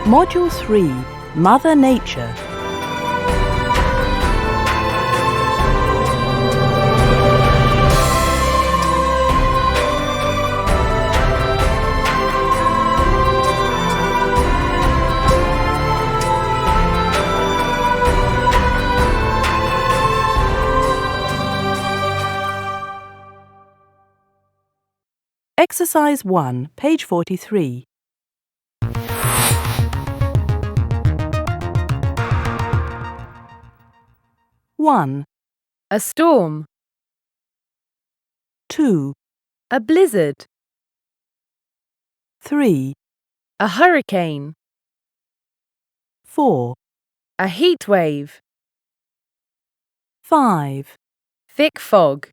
Module 3, Mother Nature. Exercise 1, page 43. One, A storm. 2, A blizzard. 3, A hurricane. 4, A heat wave. 5. Thick fog.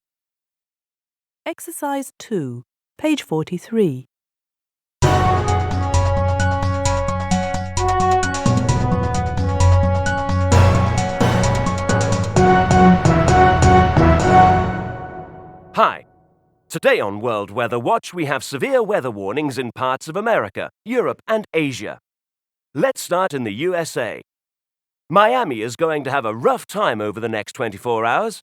Exercise 2, page 43. Hi. Today on World Weather Watch, we have severe weather warnings in parts of America, Europe and Asia. Let's start in the USA. Miami is going to have a rough time over the next 24 hours.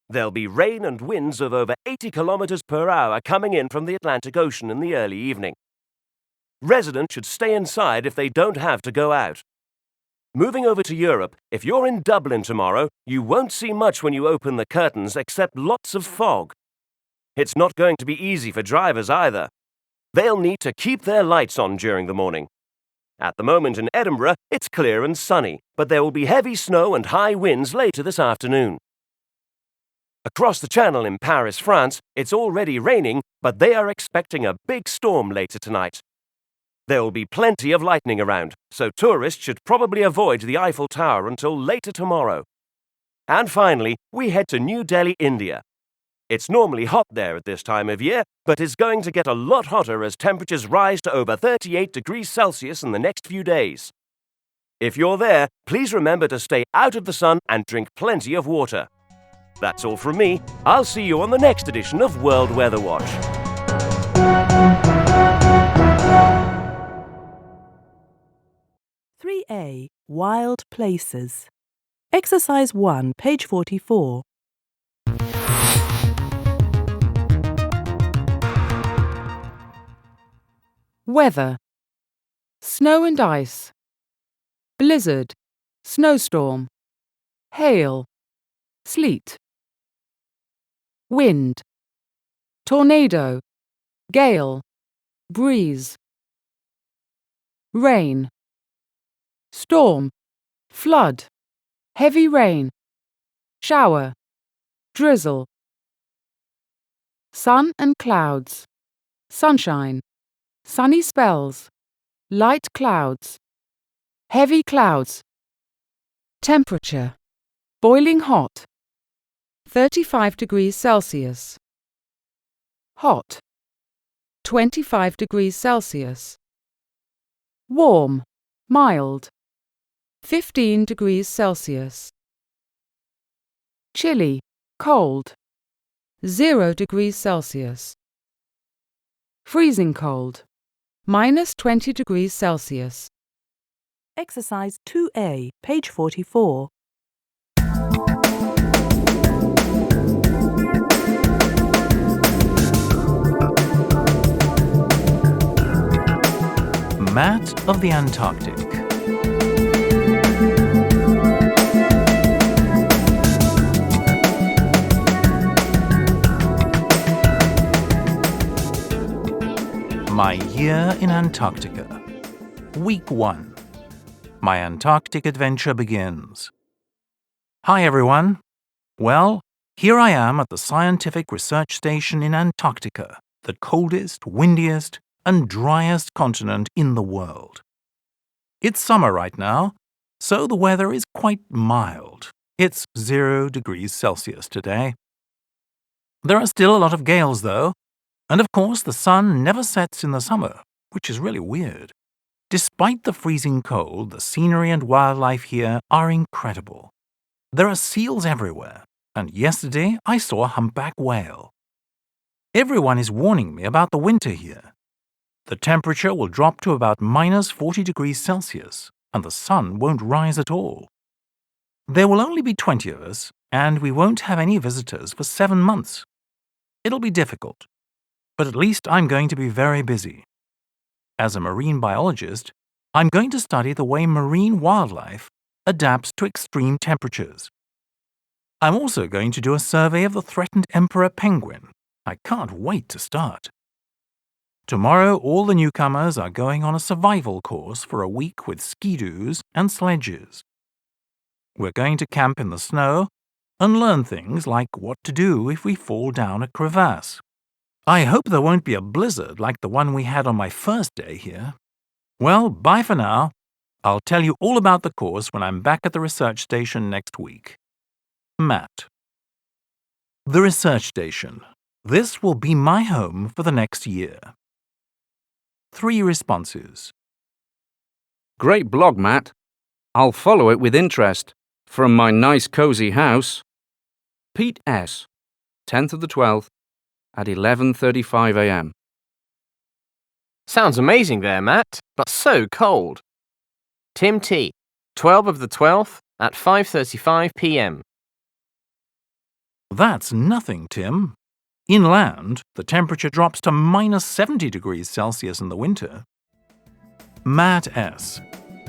There'll be rain and winds of over 80 kilometers per hour coming in from the Atlantic Ocean in the early evening. Residents should stay inside if they don't have to go out. Moving over to Europe, if you're in Dublin tomorrow, you won't see much when you open the curtains except lots of fog. It's not going to be easy for drivers either. They'll need to keep their lights on during the morning. At the moment in Edinburgh, it's clear and sunny, but there will be heavy snow and high winds later this afternoon. Across the channel in Paris, France, it's already raining, but they are expecting a big storm later tonight. There will be plenty of lightning around, so tourists should probably avoid the Eiffel Tower until later tomorrow. And finally, we head to New Delhi, India. It's normally hot there at this time of year, but it's going to get a lot hotter as temperatures rise to over 38 degrees Celsius in the next few days. If you're there, please remember to stay out of the sun and drink plenty of water. That's all from me. I'll see you on the next edition of World Weather Watch. A. Wild Places. Exercise 1, page 44. Weather. Snow and ice. Blizzard. Snowstorm. Hail. Sleet. Wind. Tornado. Gale. Breeze. Rain. Storm. Flood. Heavy rain. Shower. Drizzle. Sun and clouds. Sunshine. Sunny spells. Light clouds. Heavy clouds. Temperature. Boiling hot. 35 degrees Celsius. Hot. 25 degrees Celsius. Warm. Mild. 15 degrees Celsius. Chilly. Cold. 0 degrees Celsius. Freezing cold. -20 degrees Celsius. Exercise 2A, page 44. Mat of the Antarctic. My year in Antarctica. Week 1. My Antarctic adventure begins. Hi everyone. Well, here I am at the Scientific Research Station in Antarctica, the coldest, windiest, and driest continent in the world. It's summer right now, so the weather is quite mild. It's 0 degrees Celsius today. There are still a lot of gales though, and of course the sun never sets in the summer, which is really weird. Despite the freezing cold, the scenery and wildlife here are incredible. There are seals everywhere, and yesterday I saw a humpback whale. Everyone is warning me about the winter here. The temperature will drop to about minus 40 degrees Celsius, and the sun won't rise at all. There will only be 20 of us, and we won't have any visitors for 7 months. It'll be difficult, but at least I'm going to be very busy. As a marine biologist, I'm going to study the way marine wildlife adapts to extreme temperatures. I'm also going to do a survey of the threatened emperor penguin. I can't wait to start. Tomorrow, all the newcomers are going on a survival course for a week with ski-doos and sledges. We're going to camp in the snow and learn things like what to do if we fall down a crevasse. I hope there won't be a blizzard like the one we had on my first day here. Well, bye for now. I'll tell you all about the course when I'm back at the research station next week. Matt. The research station. This will be my home for the next year. 3 responses. Great blog, Matt. I'll follow it with interest. From my nice cosy house. Pete S. 10th of the 12th at 11:35 a.m. Sounds amazing there, Matt, but so cold. Tim T. 12 of the 12th at 5:35 p.m. That's nothing, Tim. Inland, the temperature drops to minus 70 degrees Celsius in the winter. Matt S.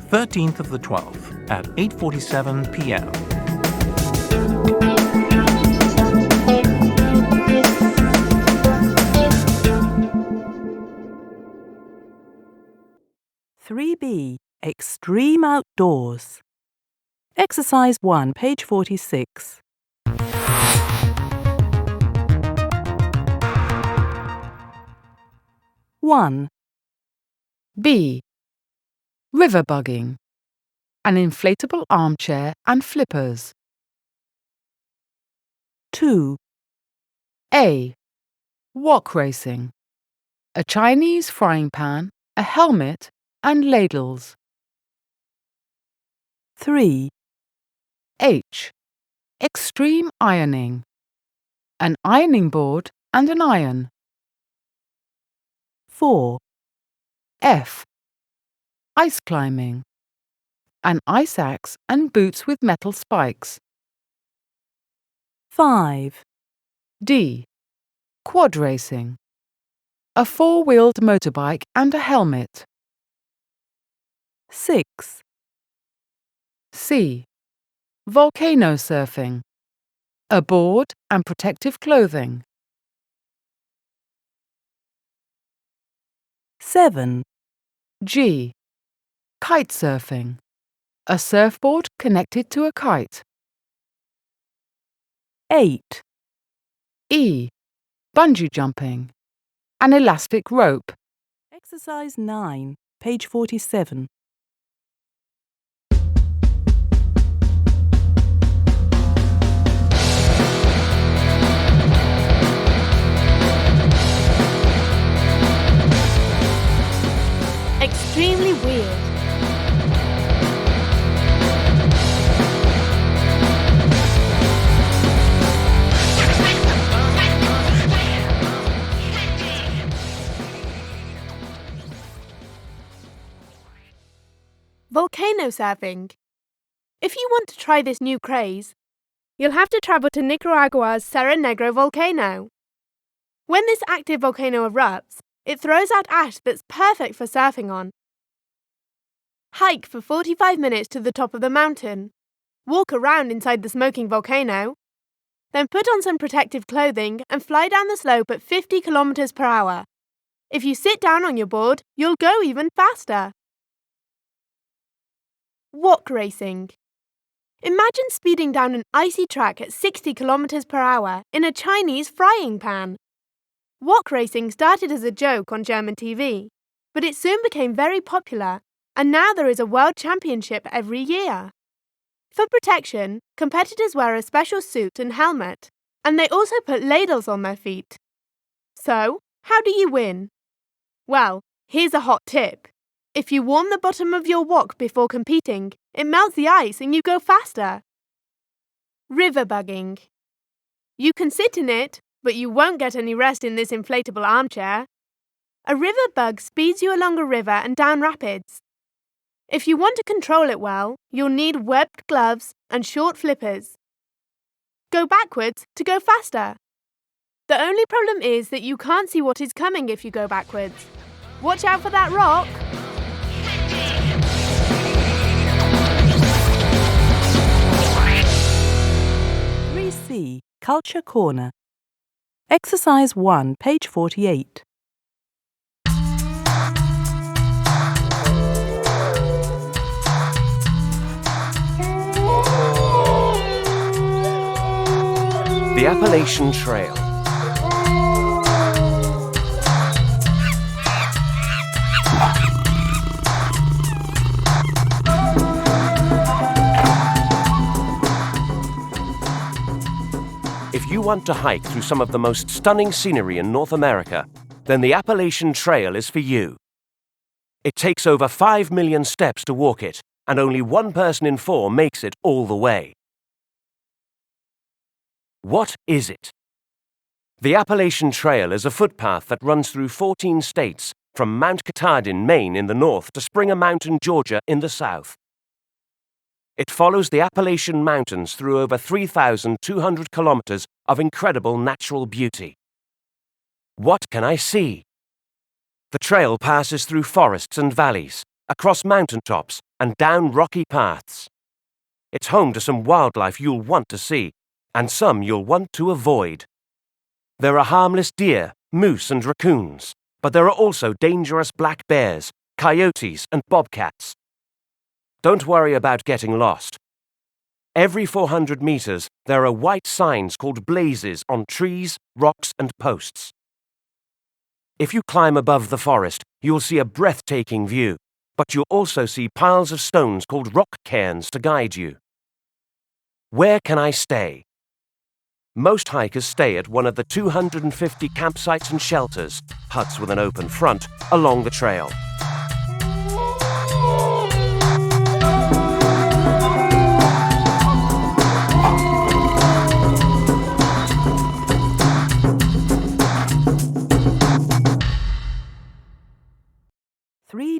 13th of the 12th at 8:47 p.m. (3B) Extreme Outdoors. Exercise 1, page 46. One, B. River bugging. An inflatable armchair and flippers. 2, A. Wok racing. A Chinese frying pan, a helmet, and ladles. 3, H. Extreme ironing. An ironing board and an iron. 4, F. Ice climbing. An ice axe and boots with metal spikes. 5, D. Quad racing. A 4-wheeled motorbike and a helmet. 6, C. Volcano surfing. A board and protective clothing. 7, G. Kite surfing. A surfboard connected to a kite. 8, E. Bungee jumping. An elastic rope. Exercise 9, page 47. Extremely weird. Volcano surfing. If you want to try this new craze, you'll have to travel to Nicaragua's Cerro Negro volcano. When this active volcano erupts, it throws out ash that's perfect for surfing on. Hike for 45 minutes to the top of the mountain. Walk around inside the smoking volcano. Then put on some protective clothing and fly down the slope at 50 kilometers per hour. If you sit down on your board, you'll go even faster. Wok racing. Imagine speeding down an icy track at 60 kilometers per hour in a Chinese frying pan. Wok racing started as a joke on German TV, but it soon became very popular, and now there is a world championship every year. For protection, competitors wear a special suit and helmet, and they also put ladles on their feet. So, how do you win? Well, here's a hot tip. If you warm the bottom of your wok before competing, it melts the ice and you go faster. River bugging. You can sit in it, but you won't get any rest in this inflatable armchair. A river bug speeds you along a river and down rapids. If you want to control it well, you'll need webbed gloves and short flippers. Go backwards to go faster. The only problem is that you can't see what is coming if you go backwards. Watch out for that rock! C. Culture Corner. Exercise 1, page 48. The Appalachian Trail. If you want to hike through some of the most stunning scenery in North America, then the Appalachian Trail is for you. It takes over 5 million steps to walk it, and only 1 person in 4 makes it all the way. What is it? The Appalachian Trail is a footpath that runs through 14 states, from Mount Katahdin, Maine in the north to Springer Mountain, Georgia in the south. It follows the Appalachian Mountains through over 3,200 kilometers of incredible natural beauty. What can I see? The trail passes through forests and valleys, across mountaintops and down rocky paths. It's home to some wildlife you'll want to see, and some you'll want to avoid. There are harmless deer, moose and raccoons, but there are also dangerous black bears, coyotes and bobcats. Don't worry about getting lost. Every 400 meters, there are white signs called blazes on trees, rocks and posts. If you climb above the forest, you'll see a breathtaking view, but you'll also see piles of stones called rock cairns to guide you. Where can I stay? Most hikers stay at one of the 250 campsites and shelters, huts with an open front, along the trail.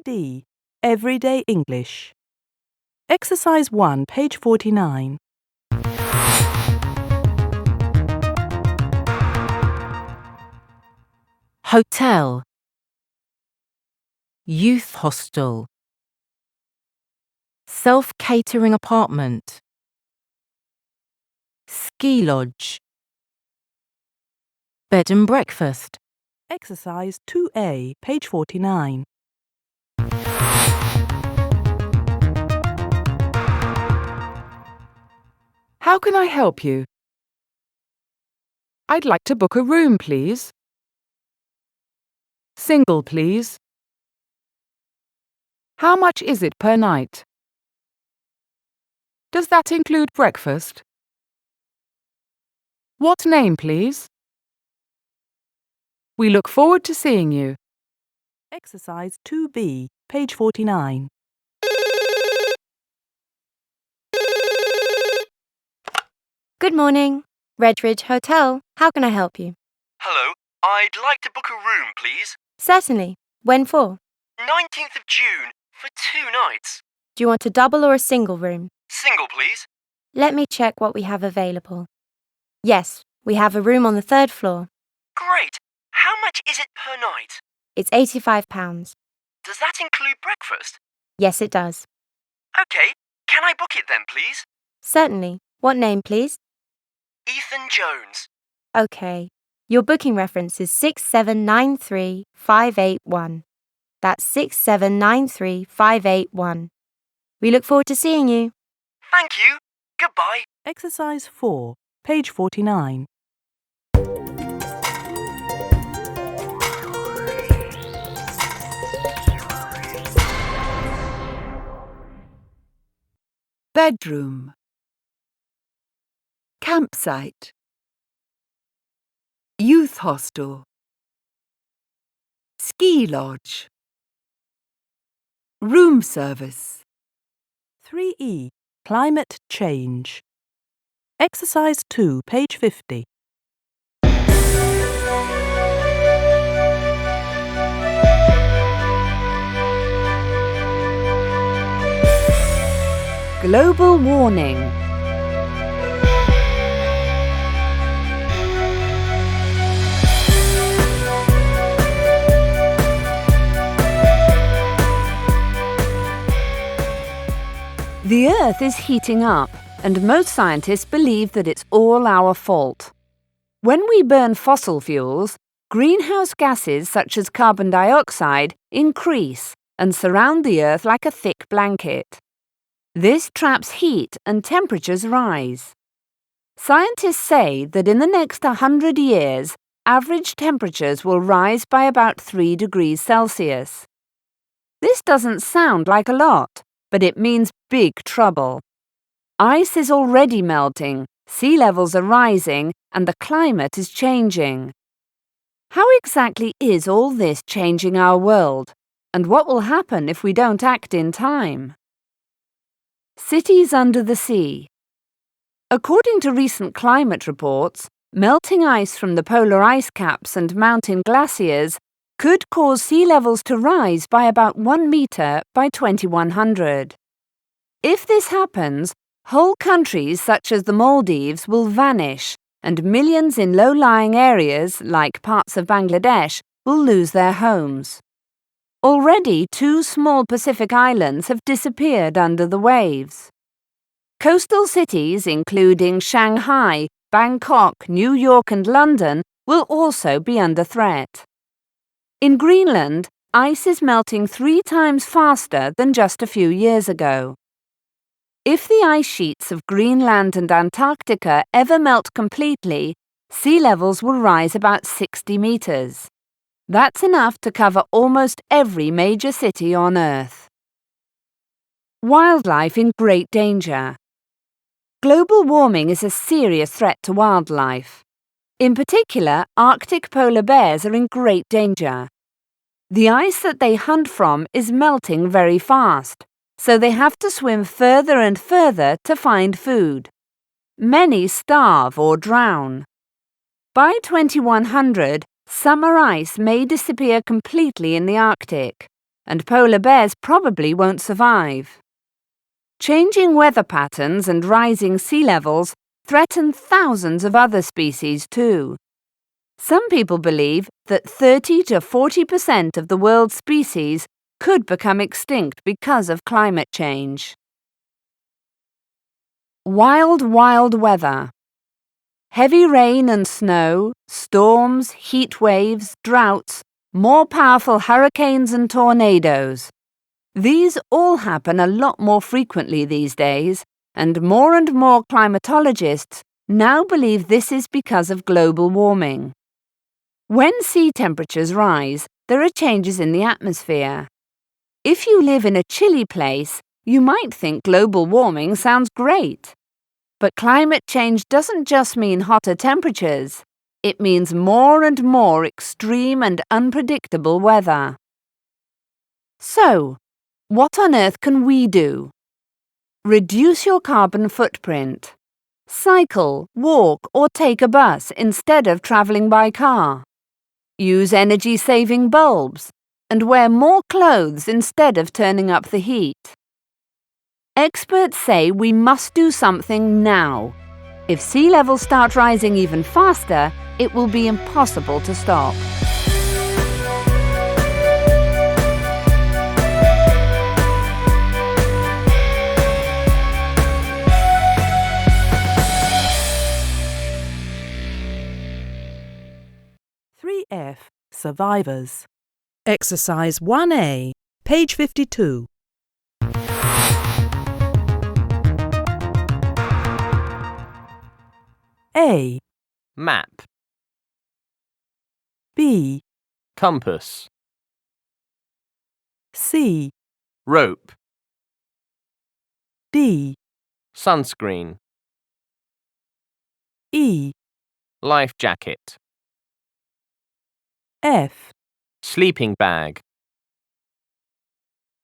D. Everyday English. Exercise 1, page 49. Hotel, youth hostel, self-catering apartment, ski lodge, bed and breakfast. Exercise 2A, page 49. How can I help you? I'd like to book a room, please. Single, please. How much is it per night? Does that include breakfast? What name, please? We look forward to seeing you. Exercise 2B, page 49. Good morning. Redridge Hotel. How can I help you? Hello. I'd like to book a room, please. Certainly. When for? 19th of June for 2 nights. Do you want a double or a single room? Single, please. Let me check what we have available. Yes, we have a room on the 3rd floor. Great. How much is it per night? It's £85. Does that include breakfast? Yes, it does. Okay. Can I book it then, please? Certainly. What name, please? Ethan Jones. Okay. Your booking reference is 6793581. That's 6793581. We look forward to seeing you. Thank you. Goodbye. Exercise 4, page 49. Bedroom, campsite, youth hostel, ski lodge, room service. 3E, Climate Change. Exercise 2, page 50. Global warning. The Earth is heating up, and most scientists believe that it's all our fault. When we burn fossil fuels, greenhouse gases such as carbon dioxide increase and surround the Earth like a thick blanket. This traps heat and temperatures rise. Scientists say that in the next 100 years, average temperatures will rise by about 3 degrees Celsius. This doesn't sound like a lot, but it means big trouble. Ice is already melting, sea levels are rising, and the climate is changing. How exactly is all this changing our world, and what will happen if we don't act in time? Cities under the sea. According to recent climate reports, melting ice from the polar ice caps and mountain glaciers could cause sea levels to rise by about 1 metre by 2100. If this happens, whole countries such as the Maldives will vanish, and millions in low-lying areas, like parts of Bangladesh, will lose their homes. Already 2 small Pacific islands have disappeared under the waves. Coastal cities, including Shanghai, Bangkok, New York and London, will also be under threat. In Greenland, ice is melting 3 times faster than just a few years ago. If the ice sheets of Greenland and Antarctica ever melt completely, sea levels will rise about 60 metres. That's enough to cover almost every major city on Earth. Wildlife in great danger. Global warming is a serious threat to wildlife. In particular, Arctic polar bears are in great danger. The ice that they hunt from is melting very fast, so they have to swim further and further to find food. Many starve or drown. By 2100, summer ice may disappear completely in the Arctic, and polar bears probably won't survive. Changing weather patterns and rising sea levels threaten thousands of other species too. Some people believe that 30 to 40% of the world's species could become extinct because of climate change. Wild, wild weather. Heavy rain and snow, storms, heat waves, droughts, more powerful hurricanes and tornadoes. These all happen a lot more frequently these days, and more climatologists now believe this is because of global warming. When sea temperatures rise, there are changes in the atmosphere. If you live in a chilly place, you might think global warming sounds great. But climate change doesn't just mean hotter temperatures. It means more and more extreme and unpredictable weather. So, what on earth can we do? Reduce your carbon footprint. Cycle, walk, or take a bus instead of travelling by car. Use energy-saving bulbs, and wear more clothes instead of turning up the heat. Experts say we must do something now. If sea levels start rising even faster, it will be impossible to stop. F. Survivors. Exercise 1A, page 52. A. Map. B. Compass. C. Rope. D. Sunscreen. E. Life jacket. F. Sleeping bag.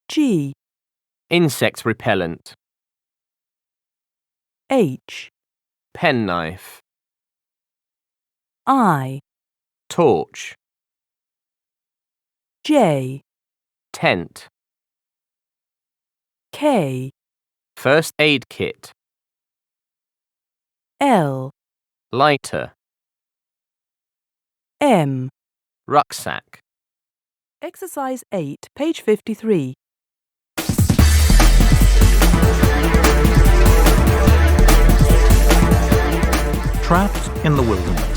G. Insect repellent. H. Penknife. I. Torch. J. Tent. K. First aid kit. L, Lighter. M. Rucksack. Exercise 8, page 53. Trapped in the wilderness.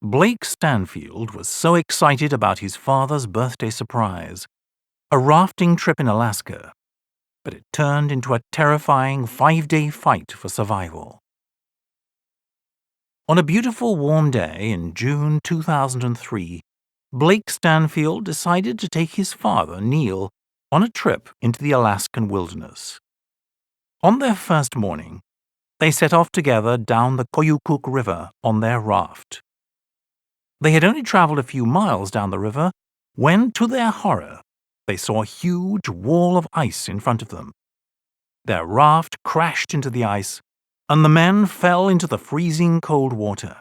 Blake Stanfield was so excited about his father's birthday surprise, a rafting trip in Alaska, but it turned into a terrifying 5-day fight for survival. On a beautiful warm day in June 2003, Blake Stanfield decided to take his father, Neil, on a trip into the Alaskan wilderness. On their first morning, they set off together down the Koyukuk River on their raft. They had only traveled a few miles down the river when, to their horror, they saw a huge wall of ice in front of them. Their raft crashed into the ice, and the men fell into the freezing cold water.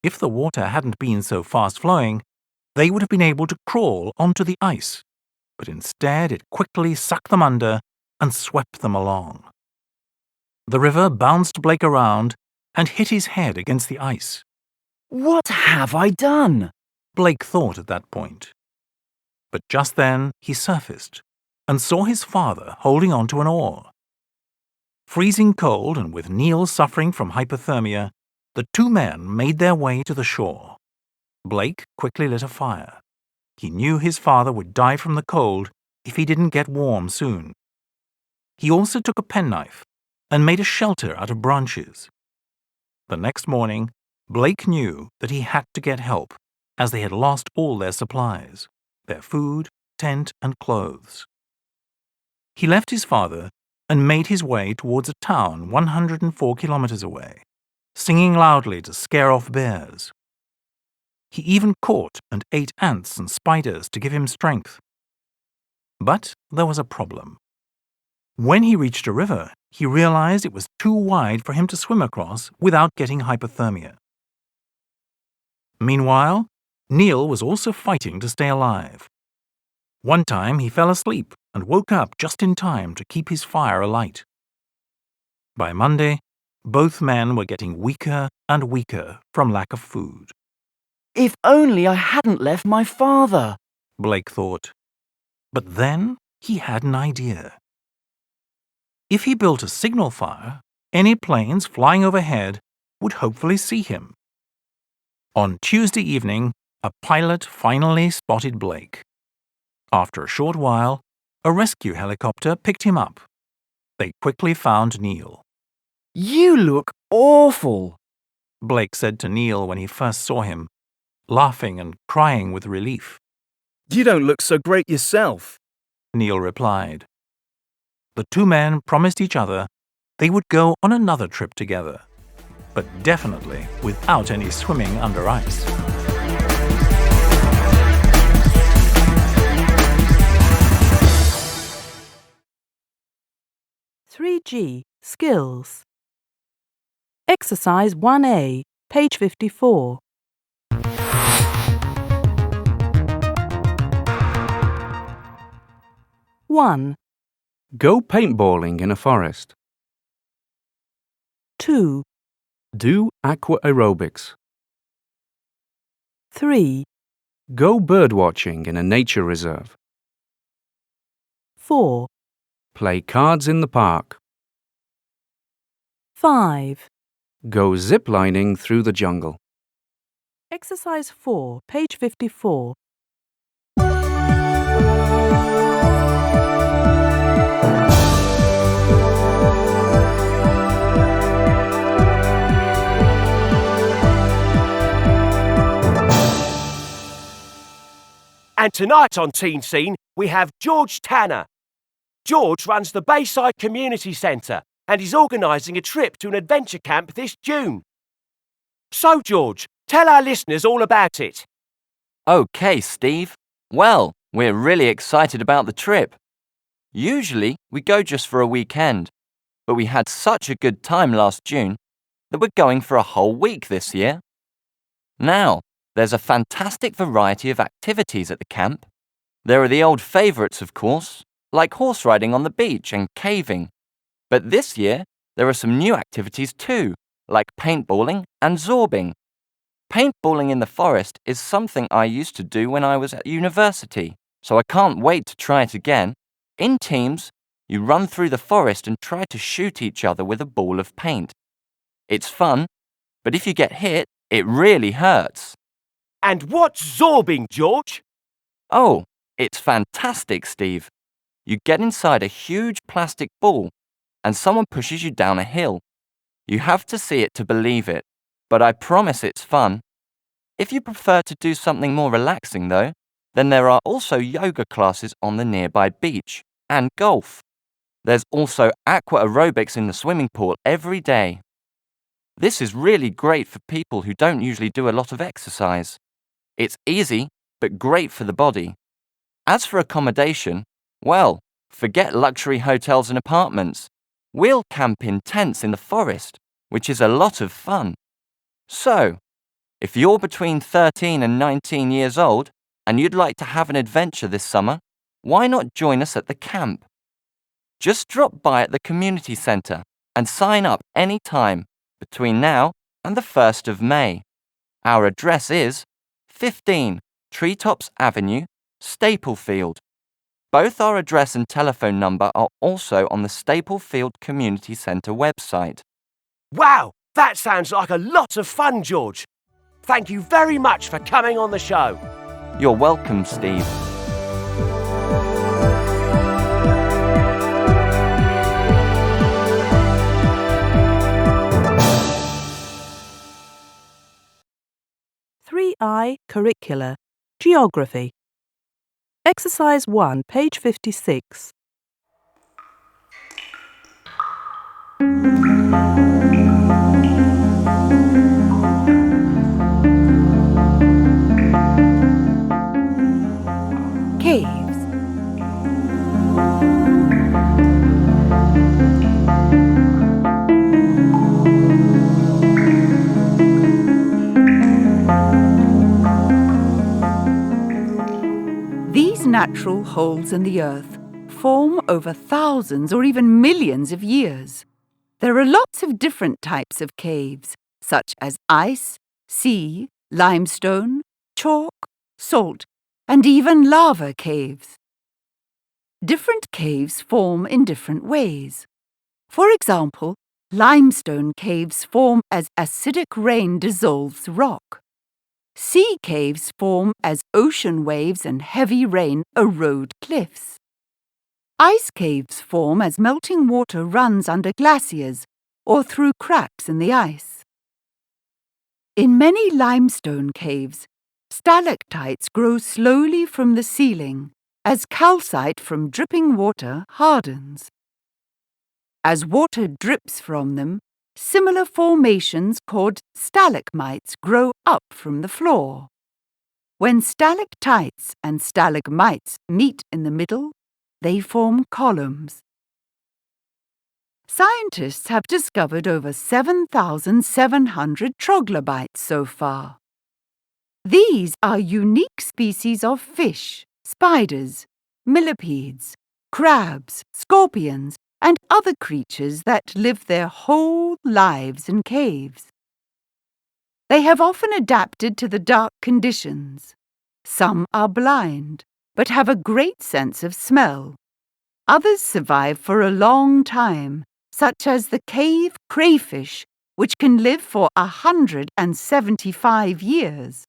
If the water hadn't been so fast-flowing, they would have been able to crawl onto the ice, but instead it quickly sucked them under and swept them along. The river bounced Blake around and hit his head against the ice. What have I done? Blake thought at that point. But just then he surfaced and saw his father holding on to an oar. Freezing cold and with Neil suffering from hypothermia, the two men made their way to the shore. Blake quickly lit a fire. He knew his father would die from the cold if he didn't get warm soon. He also took a penknife and made a shelter out of branches. The next morning, Blake knew that he had to get help, as they had lost all their supplies, their food, tent, and clothes. He left his father and made his way towards a town 104 kilometers away, singing loudly to scare off bears. He even caught and ate ants and spiders to give him strength. But there was a problem. When he reached a river, he realized it was too wide for him to swim across without getting hypothermia. Meanwhile, Neil was also fighting to stay alive. One time he fell asleep and woke up just in time to keep his fire alight. By Monday, both men were getting weaker and weaker from lack of food. If only I hadn't left my father, Blake thought. But then he had an idea. If he built a signal fire, any planes flying overhead would hopefully see him. On Tuesday evening, a pilot finally spotted Blake. After a short while, a rescue helicopter picked him up. They quickly found Neil. You look awful, Blake said to Neil when he first saw him, laughing and crying with relief. You don't look so great yourself, Neil replied. The two men promised each other they would go on another trip together, but definitely without any swimming under ice. (3G) Skills. Exercise 1A, page 54. One, Go paintballing in a forest. 2, Do aqua aerobics. 3, Go birdwatching in a nature reserve. 4, Play cards in the park. 5. Go ziplining through the jungle. Exercise 4, page 54. And tonight on Teen Scene, we have George Tanner. George runs the Bayside Community Centre and is organising a trip to an adventure camp this June. So, George, tell our listeners all about it. OK, Steve. Well, we're really excited about the trip. Usually, we go just for a weekend, but we had such a good time last June that we're going for a whole week this year. Now, There's a fantastic variety of activities at the camp. There are the old favourites, of course, like horse riding on the beach and caving. But this year, there are some new activities too, like paintballing and zorbing. Paintballing in the forest is something I used to do when I was at university, so I can't wait to try it again. In teams, you run through the forest and try to shoot each other with a ball of paint. It's fun, but if you get hit, it really hurts. And what's zorbing, George? Oh, it's fantastic, Steve. You get inside a huge plastic ball, and someone pushes you down a hill. You have to see it to believe it, but I promise it's fun. If you prefer to do something more relaxing, though, then there are also yoga classes on the nearby beach, and golf. There's also aqua aerobics in the swimming pool every day. This is really great for people who don't usually do a lot of exercise. It's easy, but great for the body. As for accommodation, well, forget luxury hotels and apartments. We'll camp in tents in the forest, which is a lot of fun. So, if you're between 13 and 19 years old and you'd like to have an adventure this summer, why not join us at the camp? Just drop by at the community centre and sign up any time between now and the 1st of May. Our address is 15 Treetops Avenue, Staplefield. Both our address and telephone number are also on the Staplefield Community Centre website. Wow, that sounds like a lot of fun, George. Thank you very much for coming on the show. You're welcome, Steve. I Curricular, Geography. Exercise 1, page 56. Caves. These natural holes in the earth form over thousands or even millions of years. There are lots of different types of caves, such as ice, sea, limestone, chalk, salt, and even lava caves. Different caves form in different ways. For example, limestone caves form as acidic rain dissolves rock. Sea caves form as ocean waves and heavy rain erode cliffs. Ice caves form as melting water runs under glaciers or through cracks in the ice. In many limestone caves, stalactites grow slowly from the ceiling as calcite from dripping water hardens. As water drips from them, similar formations called stalagmites grow up from the floor. When stalactites and stalagmites meet in the middle, they form columns. Scientists have discovered over 7,700 troglobites so far. These are unique species of fish, spiders, millipedes, crabs, scorpions, and other creatures that live their whole lives in caves. They have often adapted to the dark conditions. Some are blind, but have a great sense of smell. Others survive for a long time, such as the cave crayfish, which can live for 175 years.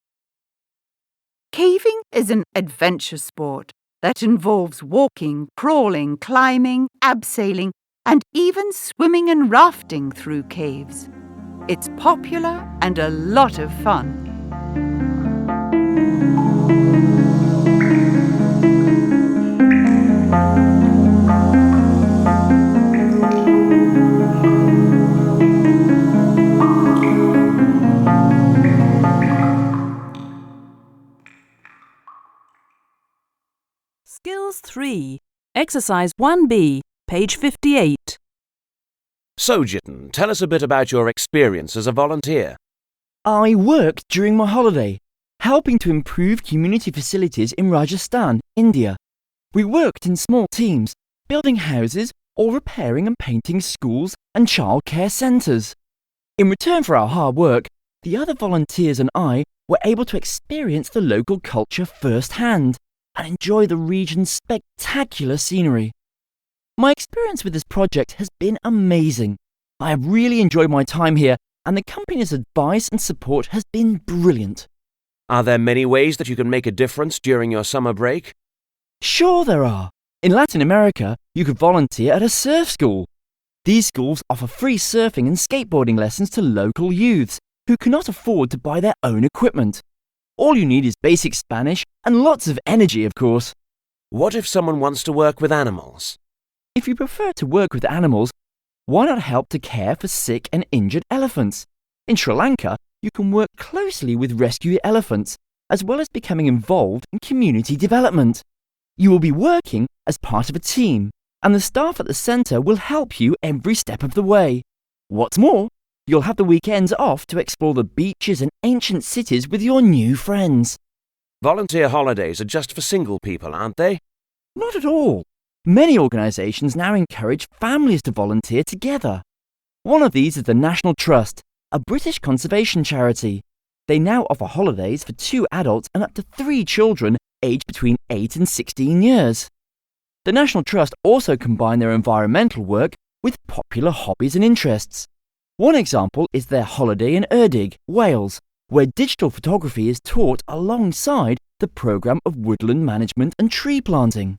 Caving is an adventure sport that involves walking, crawling, climbing, abseiling, and even swimming and rafting through caves. It's popular and a lot of fun. Skills 3, Exercise 1B, page 58. So, Jitten, tell us a bit about your experience as a volunteer. I worked during my holiday. helping to improve community facilities in Rajasthan, India. We worked in small teams, building houses or repairing and painting schools and childcare centres. In return for our hard work, the other volunteers and I were able to experience the local culture firsthand and enjoy the region's spectacular scenery. My experience with this project has been amazing. I have really enjoyed my time here, and the company's advice and support has been brilliant. Are there many ways that you can make a difference during your summer break? Sure there are. In Latin America, you could volunteer at a surf school. These schools offer free surfing and skateboarding lessons to local youths who cannot afford to buy their own equipment. All you need is basic Spanish and lots of energy, of course. What if someone wants to work with animals? If you prefer to work with animals, why not help to care for sick and injured elephants? In Sri Lanka, you can work closely with rescued elephants, as well as becoming involved in community development. You will be working as part of a team, and the staff at the centre will help you every step of the way. What's more, you'll have the weekends off to explore the beaches and ancient cities with your new friends. Volunteer holidays are just for single people, aren't they? Not at all. Many organisations now encourage families to volunteer together. One of these is the National Trust, a British conservation charity. They now offer holidays for 2 adults and up to 3 children aged between 8 and 16 years. The National Trust also combine their environmental work with popular hobbies and interests. One example is their holiday in Erdig, Wales, where digital photography is taught alongside the programme of woodland management and tree planting.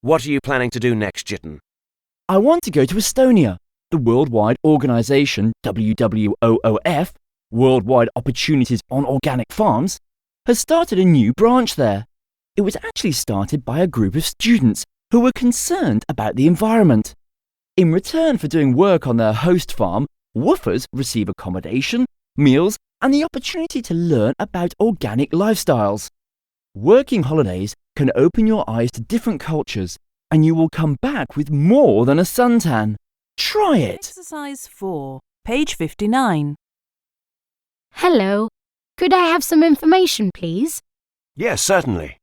What are you planning to do next, Jitten? I want to go to Estonia. The worldwide organisation WWOOF, Worldwide Opportunities on Organic Farms, has started a new branch there. It was actually started by a group of students who were concerned about the environment. In return for doing work on their host farm, woofers receive accommodation, meals, and the opportunity to learn about organic lifestyles. Working holidays can open your eyes to different cultures, and you will come back with more than a suntan. Try it! Exercise 4, page 59. Hello. Could I have some information, please? Yes, certainly.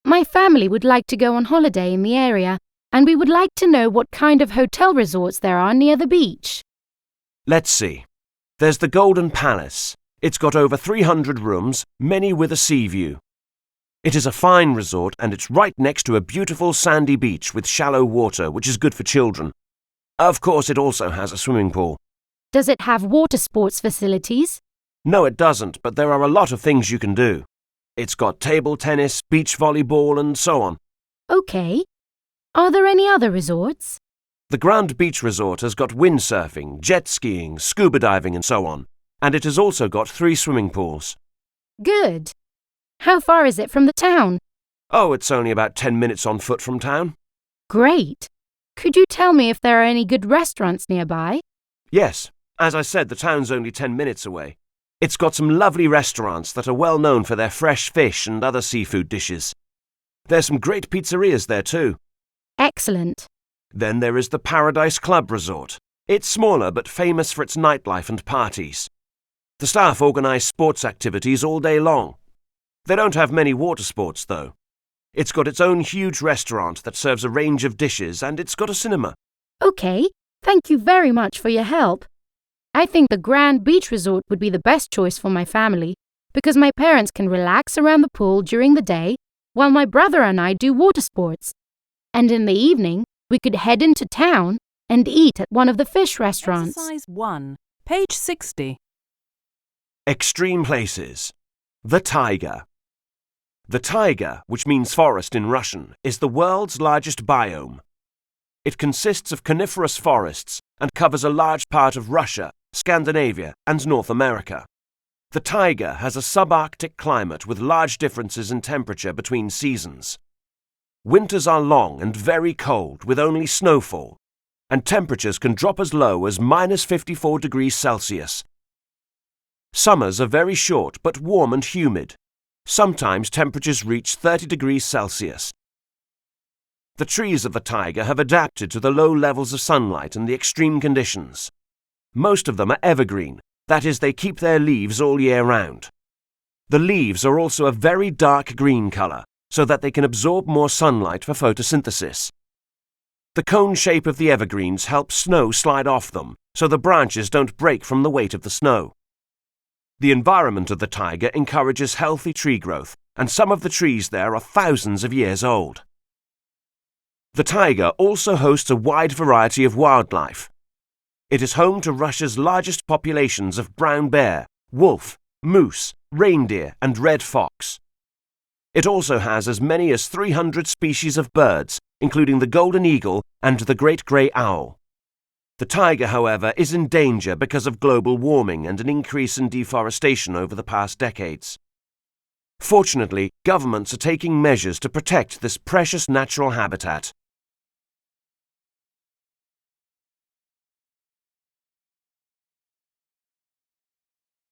My family would like to go on holiday in the area, and we would like to know what kind of hotel resorts there are near the beach. Let's see. There's the Golden Palace. It's got over 300 rooms, many with a sea view. It is a fine resort, and it's right next to a beautiful sandy beach with shallow water, which is good for children. Of course, it also has a swimming pool. Does it have water sports facilities? No, it doesn't, but there are a lot of things you can do. It's got table tennis, beach volleyball, and so on. Okay. Are there any other resorts? The Grand Beach Resort has got windsurfing, jet skiing, scuba diving, and so on. And it has also got 3 swimming pools. Good. How far is it from the town? Oh, it's only about 10 minutes on foot from town. Great. Could you tell me if there are any good restaurants nearby? Yes. As I said, the town's only 10 minutes away. It's got some lovely restaurants that are well known for their fresh fish and other seafood dishes. There's some great pizzerias there too. Excellent. Then there is the Paradise Club Resort. It's smaller but famous for its nightlife and parties. The staff organise sports activities all day long. They don't have many water sports though. It's got its own huge restaurant that serves a range of dishes, and it's got a cinema. Okay. Thank you very much for your help. I think the Grand Beach Resort would be the best choice for my family, because my parents can relax around the pool during the day while my brother and I do water sports. And in the evening, we could head into town and eat at one of the fish restaurants. Exercise 1, page 60. Extreme places. The taiga. The taiga, which means forest in Russian, is the world's largest biome. It consists of coniferous forests and covers a large part of Russia, Scandinavia, and North America. The taiga has a subarctic climate with large differences in temperature between seasons. Winters are long and very cold with only snowfall, and temperatures can drop as low as -54 degrees Celsius. Summers are very short but warm and humid. Sometimes temperatures reach 30 degrees Celsius. The trees of the taiga have adapted to the low levels of sunlight and the extreme conditions. Most of them are evergreen, that is, they keep their leaves all year round. The leaves are also a very dark green color, so that they can absorb more sunlight for photosynthesis. The cone shape of the evergreens helps snow slide off them, so the branches don't break from the weight of the snow. The environment of the taiga encourages healthy tree growth, and some of the trees there are thousands of years old. The taiga also hosts a wide variety of wildlife. It is home to Russia's largest populations of brown bear, wolf, moose, reindeer, and red fox. It also has as many as 300 species of birds, including the golden eagle and the great grey owl. The taiga, however, is in danger because of global warming and an increase in deforestation over the past decades. Fortunately, governments are taking measures to protect this precious natural habitat.